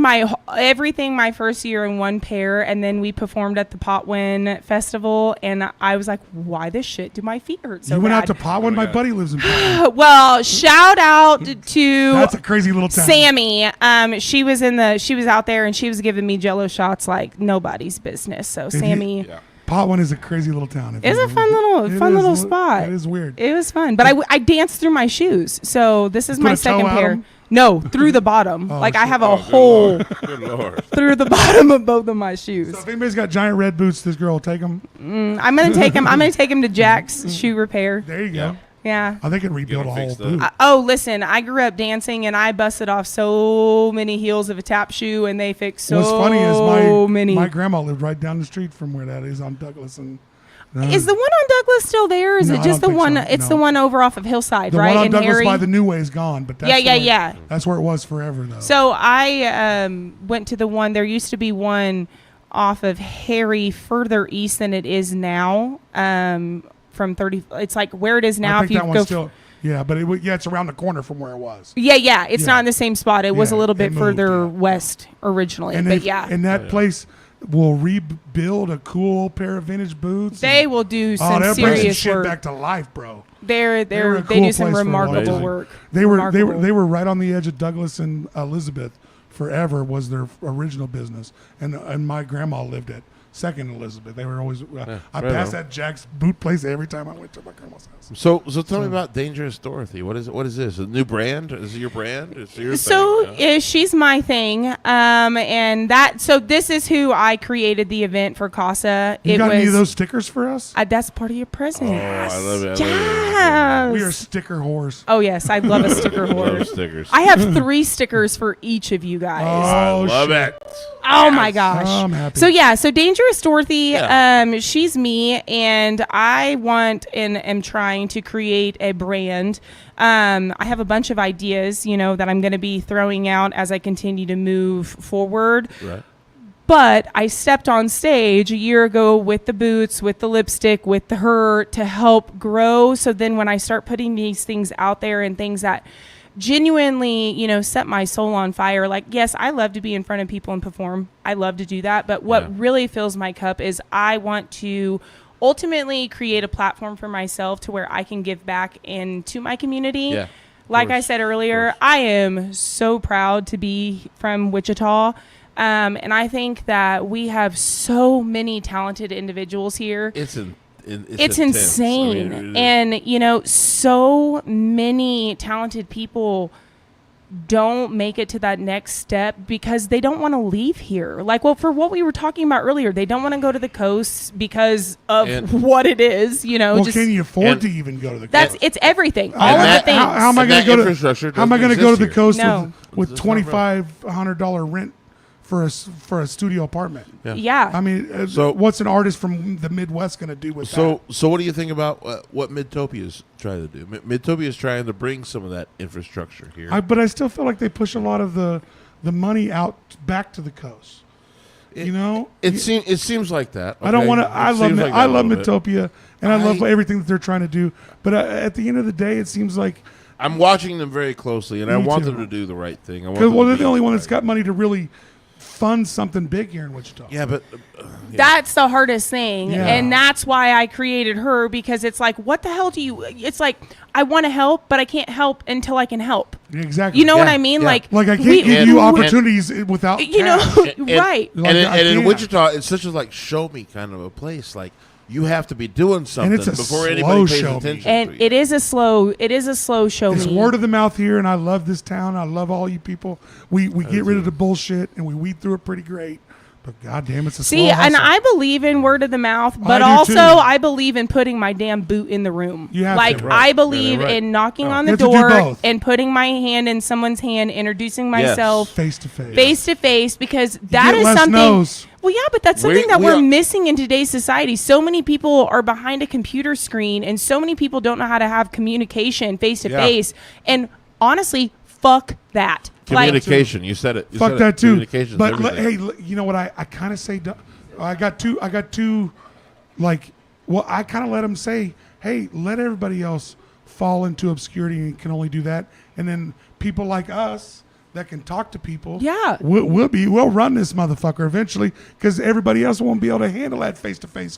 everything my first year in one pair, and then we performed at the Potwin Festival, and I was like, why the shit do my feet hurt so bad? You went out to Potwin? My buddy lives in Potwin. Well, shout out to that's a crazy little town. Sammy. She was out there, and she was giving me Jello shots like nobody's business. So Sammy. Potwin is a crazy little town. It's a fun little spot. It is weird. It was fun, but I danced through my shoes. So this is my second pair. No, through the bottom. I have a hole through the bottom of both of my shoes. So if anybody's got giant red boots, this girl will take them. I'm gonna take them. I'm gonna take them to Jack's Shoe Repair. There you go. Yeah. They can rebuild a whole boot. Listen, I grew up dancing and I busted off so many heels of a tap shoe and they fixed so many. What's funny is my grandma lived right down the street from where that is on Douglas. And is the one on Douglas still there? Or is it just the one? So. It's the one over off of Hillside, right? The one on Douglas by the New Way is gone, but that's that's where it was forever, though. So I went to the one. There used to be one off of Harry further east than it is now. From 30, it's like where it is now. I think if you go, still, but it's around the corner from where it was. It's not in the same spot. It was a little bit further west originally, and and that place will rebuild a cool pair of vintage boots. They will do some serious shit work back to life, bro. They do some remarkable work. They were right on the edge of Douglas and Elizabeth. Forever was their original business, and my grandma lived at Second Elizabeth. They were always. I passed that Jack's boot place every time I went to my grandma's house. So tell me about Dangerous Dorothy. What is this? A new brand? Is it your brand? It's your thing? She's my thing. And that. So this is who I created the event for Casa. You got any of those stickers for us? That's part of your present. Oh, I love it. Yes. We are sticker whores. Oh yes, I love a sticker whore. Love stickers. I have 3 stickers for each of you guys. Oh, I love it. Oh my gosh. Oh, I'm happy. So Dangerous Dorothy, she's me, and I want and am trying to create a brand. I have a bunch of ideas, that I'm going to be throwing out as I continue to move forward. Right. But I stepped on stage a year ago with the boots, with the lipstick, with her to help grow. So then when I start putting these things out there and things that genuinely, set my soul on fire. Like, yes, I love to be in front of people and perform. I love to do that. But what really fills my cup is I want to ultimately create a platform for myself to where I can give back into my community. Yeah, like I said earlier, I am so proud to be from Wichita. And I think that we have so many talented individuals here. It's insane. And, so many talented people don't make it to that next step because they don't want to leave here. Like, well, for what we were talking about earlier, they don't want to go to the coast because of what it is, you know. Well, can you afford to even go to the coast? It's everything. All of the things. How am I going to go to? How am I going to go to the coast with $2,500 rent for a studio apartment? Yeah. I mean, so what's an artist from the Midwest going to do with that? So what do you think about what Midtopia is trying to do? Midtopia is trying to bring some of that infrastructure here. But I still feel like they push a lot of the money out back to the coast. It seems like that. Okay? I don't want to. I love Midtopia, and I love everything that they're trying to do. But at the end of the day, it seems like I'm watching them very closely, and I want them to do the right thing. They're the only one that's got money to really fund something big here in Wichita. Yeah, but that's the hardest thing, and that's why I created her, because it's like, what the hell do you? It's like, I want to help, but I can't help until I can help. Exactly. You know what I mean? Yeah. Like I can't give you opportunities without cash. Right? And in Wichita, it's such a like show me kind of a place. Like, you have to be doing something before anybody pays attention. And it is a slow show. It's word of the mouth here, and I love this town. I love all you people. We get rid of the bullshit, and we weed through it pretty great. But goddamn, it's a slow hustle. And I believe in word of the mouth, but also I believe in putting my damn boot in the room. You have like to. Right. I believe in knocking on the door and putting my hand in someone's hand, introducing myself face to face, because that is something. Knows. Well, yeah, but that's something that we're missing in today's society. So many people are behind a computer screen, and so many people don't know how to have communication face to face. And honestly, fuck that. Communication, you said it. Fuck that too. But hey, you know what I kind of say? I got two. Like, well, I kind of let them say, hey, let everybody else fall into obscurity and can only do that, and then people like us that can talk to people. Yeah, we'll run this motherfucker eventually, because everybody else won't be able to handle that face to face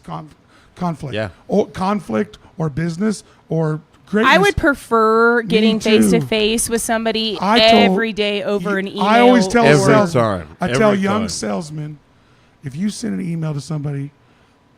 conflict. Yeah, or conflict or business or. Greatness. I would prefer getting face to face with somebody every day over an email. I always tell young salesmen, if you send an email to somebody,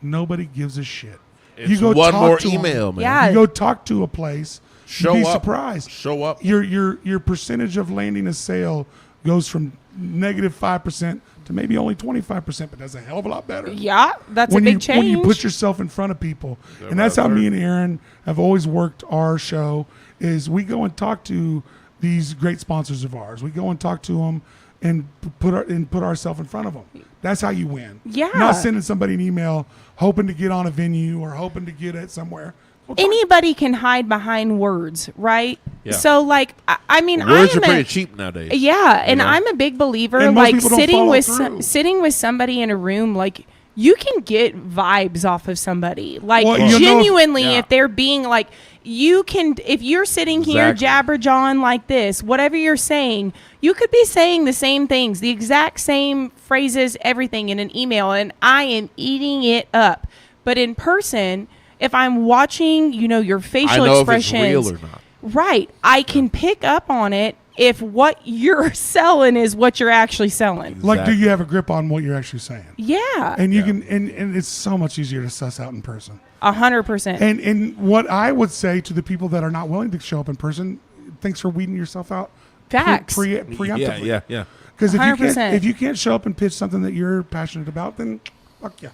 nobody gives a shit. It's you go one talk more to email, them. Man. Yeah. You go talk to a place. Show you'd be up. Surprised. Show up. Your percentage of landing a sale goes from -5% to maybe only 25%, but that's a hell of a lot better. Yeah, that's a big change. When you put yourself in front of people. And that's how me and Aaron have always worked our show, is we go and talk to these great sponsors of ours. We go and talk to them and put ourselves in front of them. That's how you win. Yeah. Not sending somebody an email hoping to get on a venue or hoping to get it somewhere. Anybody can hide behind words, right? Yeah. So, like, I mean, words are pretty cheap nowadays. Yeah, and I'm a big believer. Like sitting with somebody in a room, like you can get vibes off of somebody. Like genuinely, if they're being like, you can. If you're sitting here jabber-jawing like this, whatever you're saying, you could be saying the same things, the exact same phrases, everything in an email, and I am eating it up. But in person, if I'm watching, your facial expressions, if it's real or not. Right, I can pick up on it if what you're selling is what you're actually selling. Exactly. Like, do you have a grip on what you're actually saying? Yeah, and you can, and it's so much easier to suss out in person. 100%. And what I would say to the people that are not willing to show up in person, thanks for weeding yourself out. Facts. Preemptively. Yeah. Because if you can't show up and pitch something that you're passionate about, then fuck yeah.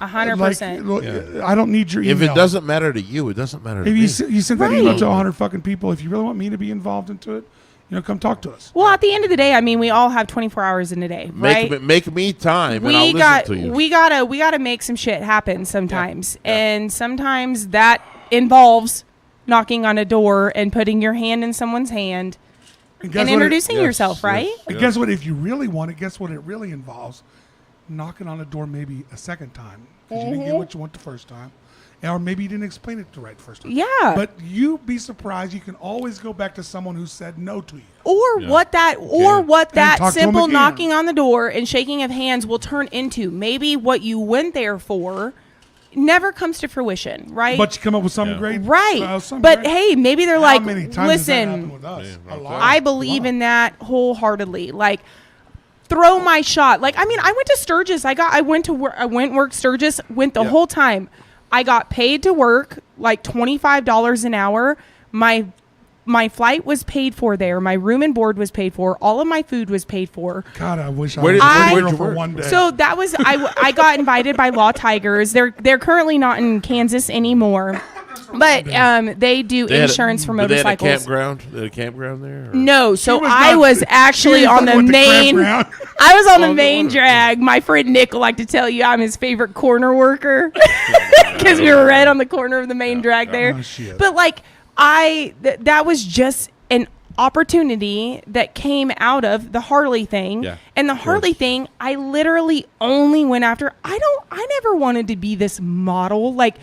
100%. I don't need your email. If it doesn't matter to you, it doesn't matter to me. You send that email to 100 fucking people. If you really want me to be involved into it, come talk to us. Well, at the end of the day, I mean, we all have 24 hours in a day, right? Make me time, and I'll listen to you. We gotta make some shit happen sometimes, and sometimes that involves knocking on a door and putting your hand in someone's hand and introducing yourself, right? And guess what? If you really want it, guess what it really involves? Knocking on the door maybe a second time because you didn't get what you want the first time, or maybe you didn't explain it the right first time. Yeah, but you'd be surprised. You can always go back to someone who said no to you, or what that simple knocking on the door and shaking of hands will turn into. Maybe what you went there for never comes to fruition, right? But you come up with something great, right? But hey, maybe they're like, listen, I believe in that wholeheartedly, like. Throw my shot. Like, I mean, I went to Sturgis. I went work Sturgis, went the whole time. I got paid to work like $25 an hour. My my flight was paid for there. My room and board was paid for. All of my food was paid for. God, I wish I was for one day. So that was I got invited by Law Tigers. They're currently not in Kansas anymore. But they do insurance for motorcycles. They had a campground there? Or? No, so I was actually on the main. I was on the main drag. My friend Nick will like to tell you I'm his favorite corner worker because we were right on the corner of the main drag there. But like that was just an opportunity that came out of the Harley thing. Yeah, and the Harley thing, I literally only went after. I never wanted to be this model. Like,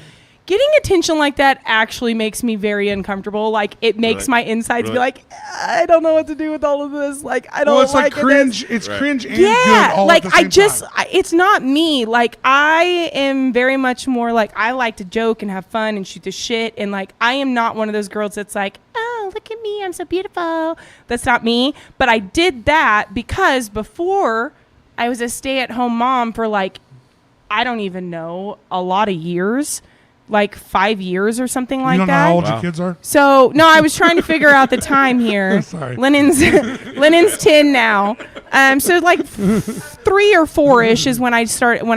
getting attention like that actually makes me very uncomfortable. Like, it makes my insides be like, I don't know what to do with all of this. Like, I don't it's like cringe. It's cringe and good all like at the same time. It's not me. Like, I am very much more like, I like to joke and have fun and shoot the shit. And like, I am not one of those girls that's like, oh, look at me, I'm so beautiful. That's not me. But I did that because before I was a stay-at-home mom for like, I don't even know, a lot of years. Like 5 years or something like that. You don't know how old your kids are? So, no, I was trying to figure out the time here. Sorry. Lennon's 10 now. So like 3 or 4-ish is when I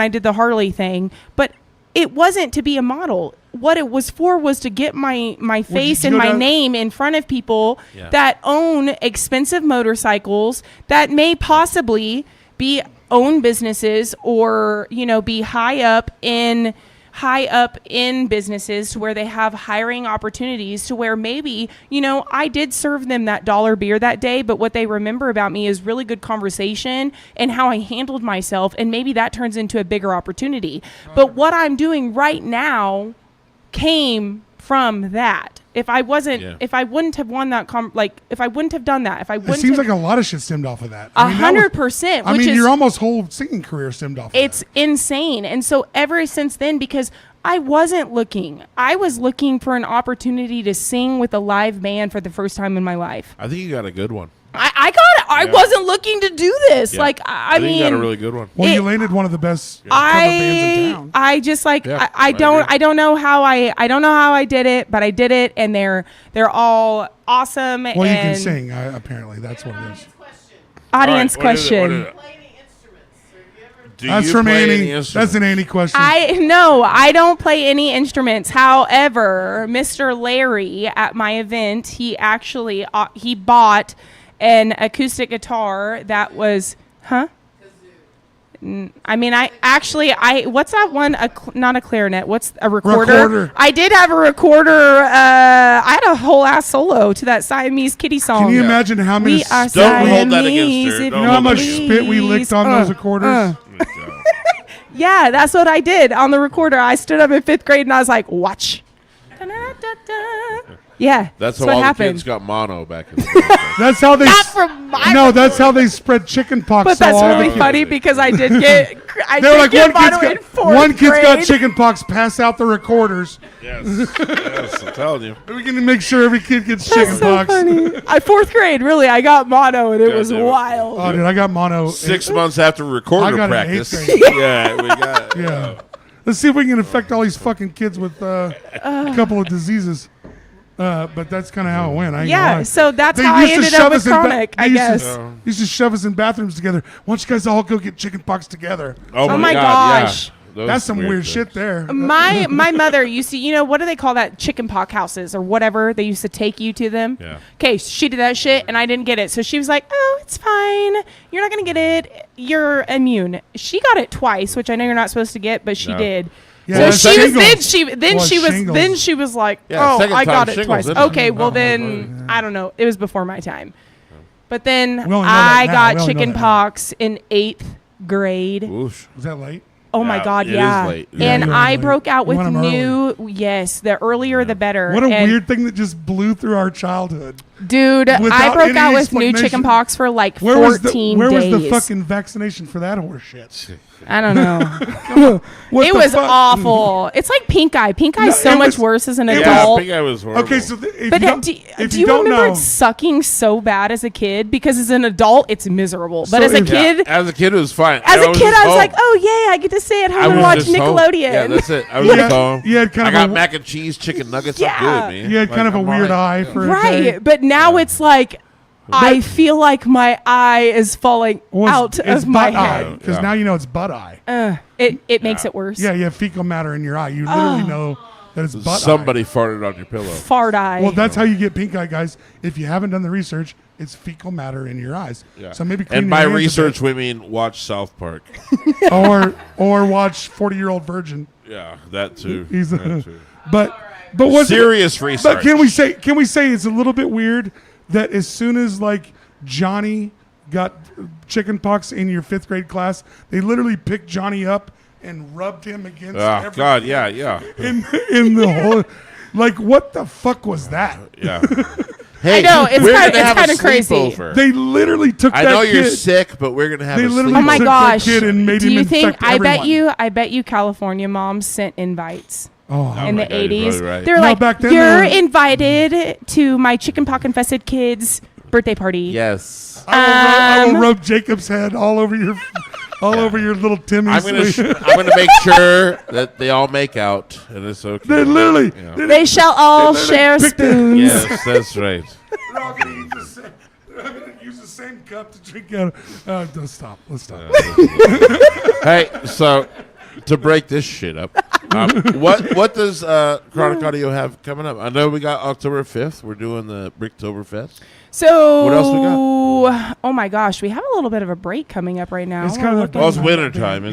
did the Harley thing. But it wasn't to be a model. What it was for was to get my face and my name in front of people that own expensive motorcycles that may possibly be own businesses or, be high up in businesses to where they have hiring opportunities to where maybe, I did serve them that dollar beer that day, but what they remember about me is really good conversation and how I handled myself. And maybe that turns into a bigger opportunity. But what I'm doing right now came from that. If I wouldn't have won that, if I wouldn't have done that, it seems like a lot of shit stemmed off of that. 100%. I mean, your almost whole singing career stemmed off of that. It's insane. And so ever since then, because I wasn't looking, I was looking for an opportunity to sing with a live band for the first time in my life. I think you got a good one. I got it. I wasn't looking to do this. Yeah. Like, I mean, you got a really good one. Well, you landed one of the best cover bands in town. I just like, I don't know how I did it, but I did it, and they're all awesome. Well, you can sing. Apparently, that's what it is. Audience question. That's from Annie. That's an Annie question. I don't play any instruments. However, Mr. Larry at my event, he actually he bought an acoustic guitar that was, I mean, what's that one? Not a clarinet. What's a recorder? I did have a recorder. I had a whole ass solo to that Siamese Kitty song. Can you imagine how many? Don't hold that against her. You know how much spit we licked on those recorders? Yeah, that's what I did on the recorder. I stood up in 5th grade and I was like, watch. Yeah, that's how what all happened. The kids got mono back in the day. That's how they. Not from my that's how they spread chicken pox. But that's really funny because I did get. One kid's got chicken pox. Pass out the recorders. Yes, I'm telling you. We can make sure every kid gets chicken pox. Funny. 4th grade, really, I got mono and it was wild. Oh, dude, I got mono 6 months after recorder practice. Yeah, we got it. Yeah. Let's see if we can infect all these fucking kids with a couple of diseases. But that's kind of how it went. So that's how I ended up with chronic, I guess. They used to shove us in bathrooms together. Why don't you guys all go get chicken pox together? Oh my gosh. Yeah. That's some weird shit there. My mother used to, what do they call that? Chicken pox houses or whatever. They used to take you to them. Yeah. Okay, she did that shit and I didn't get it. So she was like, oh, it's fine. You're not going to get it. You're immune. She got it twice, which I know you're not supposed to get, but she did. Yeah, so she was like, oh, I got it twice. Okay, well then, I don't know. It was before my time. But then I got chicken pox in 8th grade. Oof. Was that late? Oh my God, yeah. It is late. And I broke out with the earlier the better. What a weird thing that just blew through our childhood. Dude, I broke out with new chicken pox for like 14 days. Where was the fucking vaccination for that horse shit? I don't know. It was awful. It's like pink eye. Pink eye is so much worse as an adult. Yeah, pink eye was horrible. Okay, so do you remember sucking so bad as a kid? Because as an adult, it's miserable. But as a kid, it was fine. As a kid, I was like, oh yeah, I get to stay at home and watch Nickelodeon. Yeah, that's it. I was just home. I got mac and cheese, chicken nuggets. I'm good, man. You had kind of a weird eye for a day. But now it's like, I feel like my eye is falling out of my head. Because now you know it's butt eye. It makes it worse. Yeah, you have fecal matter in your eye. You literally know that it's butt Somebody farted on your pillow. Fart eye. Well, that's how you get pink eye, guys. If you haven't done the research, it's fecal matter in your eyes. Yeah. So maybe and by research, we mean watch South Park. or watch 40-Year-Old Virgin. Yeah, that too. But what's serious research? But can we say it's a little bit weird that as soon as like Johnny got chicken pox in your 5th grade class, they literally picked Johnny up and rubbed him against everything. God, yeah. In the whole, like, what the fuck was that? Yeah. Hey, I know, it's kind of crazy. They literally took that kid. I know you're sick, but we're going to have a sleepover. Oh my gosh. Kid and made Do him you think, I bet you California moms sent invites. In the 80s. Right. They're like, you're invited to my chicken pox infested kid's birthday party. Yes. I will rub Jacob's head all over your little Timmy's. I'm gonna make sure that they all make out, and it's okay. They literally. They shall all share spoons. Yes, that's right. They're all gonna use the same cup to drink out. Let's stop. Hey, so to break this shit up, what does Chronic Audio have coming up? I know we got October 5th. We're doing the Bricktoberfest. So what else we got? Oh my gosh, we have a little bit of a break coming up right now. It's kind of it's winter time.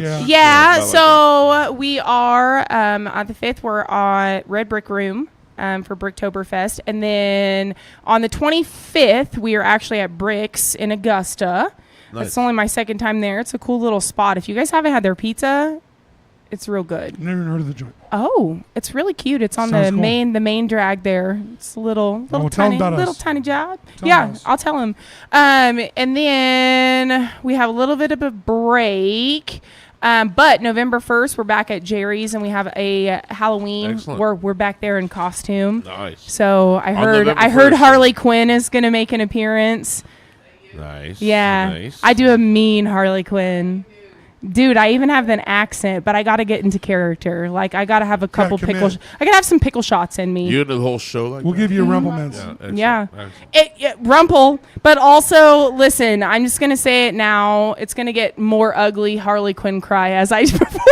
So we are on the 5th. We're on Red Brick Room for Bricktoberfest, and then on the 25th we are actually at Bricks in Augusta. Nice. It's only my 2nd time there. It's a cool little spot. If you guys haven't had their pizza, it's real good. Never heard of the joint. Oh, it's really cute. It's on the main drag there. It's a little tiny job. I'll tell him. And then we have a little bit of a break. But November 1st, we're back at Jerry's, and we have a Halloween where we're back there in costume. Nice. So I heard Harley Quinn is going to make an appearance. Nice. Yeah. Nice. I do a mean Harley Quinn. Dude, I even have an accent, but I got to get into character. Like, I got to have a couple pickles. I got to have some pickle shots in me. You into the whole show like We'll that? give you a Rumple Mints. Yeah. Rumple. But also, listen, I'm just going to say it now. It's going to get more ugly Harley Quinn cry as I perform.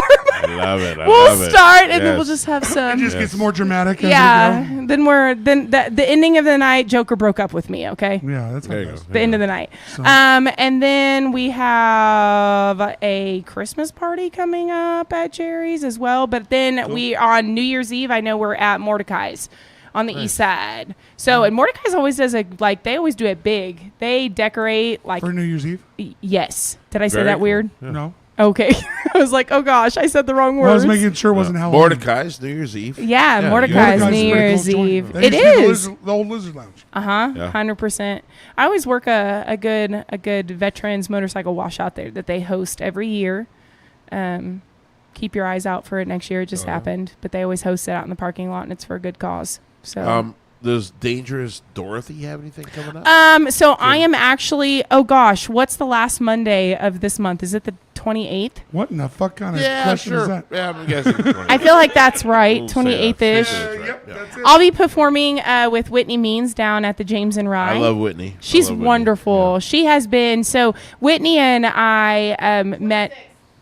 I love it. We'll start, and then we'll just have some. It just gets more dramatic. Yeah. Then the ending of the night, Joker broke up with me, okay? Yeah, that's how it goes. The end of the night. And then we have a Christmas party coming up at Jerry's as well. But then we on New Year's Eve, I know we're at Mordecai's on the east side. So and Mordecai's always does they always do it big. They decorate like for New Year's Eve. Yes. Did I say that weird? Yeah. No. Okay. I was like, oh gosh, I said the wrong words. I was making sure it wasn't Halloween. Mordecai's New Year's Eve. Yeah, Mordecai's New Year's Eve. It is the old Lizard Lounge. 100%. I always work a good veterans motorcycle wash out there that they host every year. Keep your eyes out for it next year. It just happened, but they always host it out in the parking lot, and it's for a good cause. So. Does Dangerous Dorothy have anything coming up? So I am actually. Oh gosh, what's the last Monday of this month? Is it the 28th? What in the fuck kind of question is that? Yeah, I'm guessing. I feel like that's right. 28th-ish. Yep, that's it. I'll be performing with Whitney Means down at the James and Rye. I love Whitney. She's wonderful. Yeah. She has been. So Whitney and I met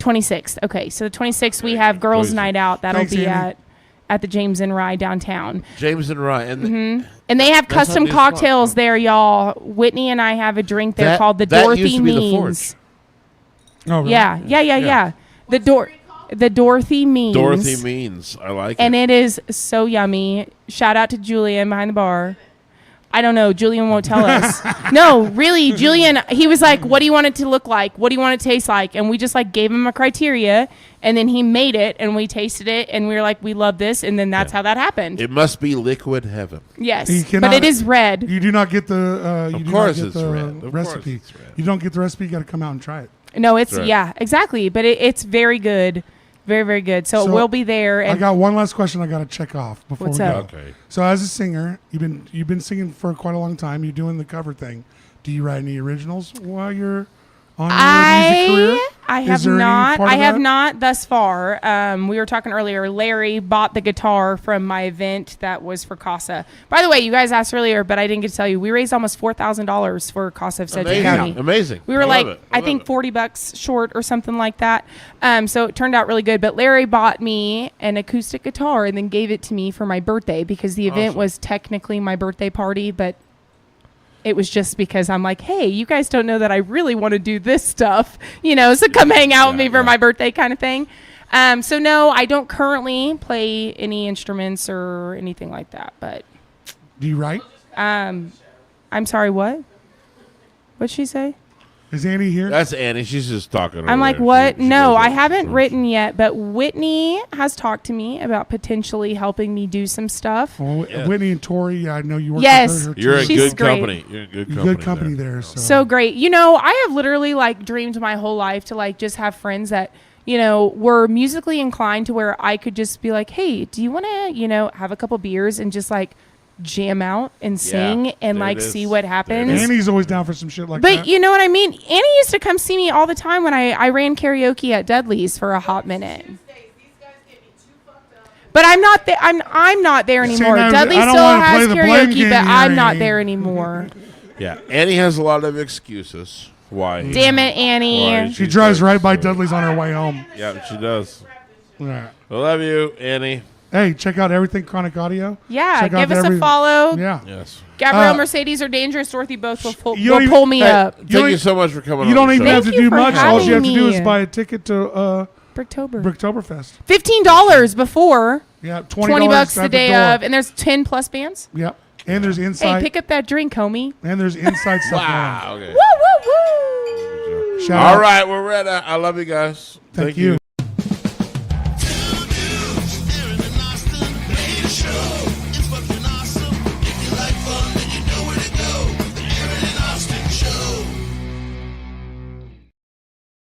26th. Okay, so the 26th we have Girls Night Out. That'll be at the James and Rye downtown. James and Rye. And they have custom cocktails there, y'all. Whitney and I have a drink there called the Dorothy Means. Oh, really? Yeah. The Dorothy Means. Dorothy Means. I like it. And it is so yummy. Shout out to Julian behind the bar. I don't know. Julian won't tell us. No, really, Julian, he was like, what do you want it to look like? What do you want it to taste like? And we just like gave him a criteria, and then he made it, and we tasted it, and we were like, we love this, and then that's how that happened. It must be liquid heaven. Yes, but it is red. You do not get the Of course it's red. recipe. You don't get the recipe, you got to come out and try it. No, it's, yeah, exactly. But it's very good. Very, very good. So we'll be there. And I got one last question I got to check off before we go. Okay. So as a singer, you've been singing for quite a long time. You're doing the cover thing. Do you write any originals while you're on your music career? I have not. I have not thus far. We were talking earlier. Larry bought the guitar from my event that was for CASA. By the way, you guys asked earlier, but I didn't get to tell you. We raised almost $4,000 for CASA of Sedgwick County. Amazing. We were I think $40 short or something like that. So it turned out really good. But Larry bought me an acoustic guitar and then gave it to me for my birthday because the event was technically my birthday party, but it was just because I'm like, hey, you guys don't know that I really want to do this stuff, so come hang out with me for my birthday kind of thing. So no, I don't currently play any instruments or anything like that, but. Do you write? I'm sorry, what? What'd she say? Is Annie here? That's Annie. She's just talking. I'm like, what? No, I haven't written yet, but Whitney has talked to me about potentially helping me do some stuff. Well, Whitney and Tori, I know you work with her. You're a She's good company. You're a good company there. So great. I have literally dreamed my whole life to just have friends that, were musically inclined to where I could just be like, hey, do you want to, have a couple beers and just jam out and sing and see what happens. Annie's always down for some shit like that. But you know what I mean? Annie used to come see me all the time when I ran karaoke at Dudley's for a hot minute. But I'm not there. I'm not there anymore. Dudley still has karaoke, but I'm not there anymore. Yeah, Annie has a lot of excuses. Why? Damn it, Annie. She drives right by Dudley's on her way home. Yeah, she does. Yeah. I love you, Annie. Hey, check out Everything Chronic Audio. Yeah, give us a follow. Yeah. Yes. Gabrielle, Mercedes, or Dangerous. Dorothy both will pull me up. Thank you so much for coming on. You don't even have to do much. All you have to me. do is buy a ticket to Bricktoberfest. $15 before. Yeah, $20 the day of. And there's 10 plus bands. Yep. And there's inside. Hey, pick up that drink, homie. And there's inside stuff. Wow. Okay. Woo, woo, woo. All right, we're ready. I love you guys. Thank you.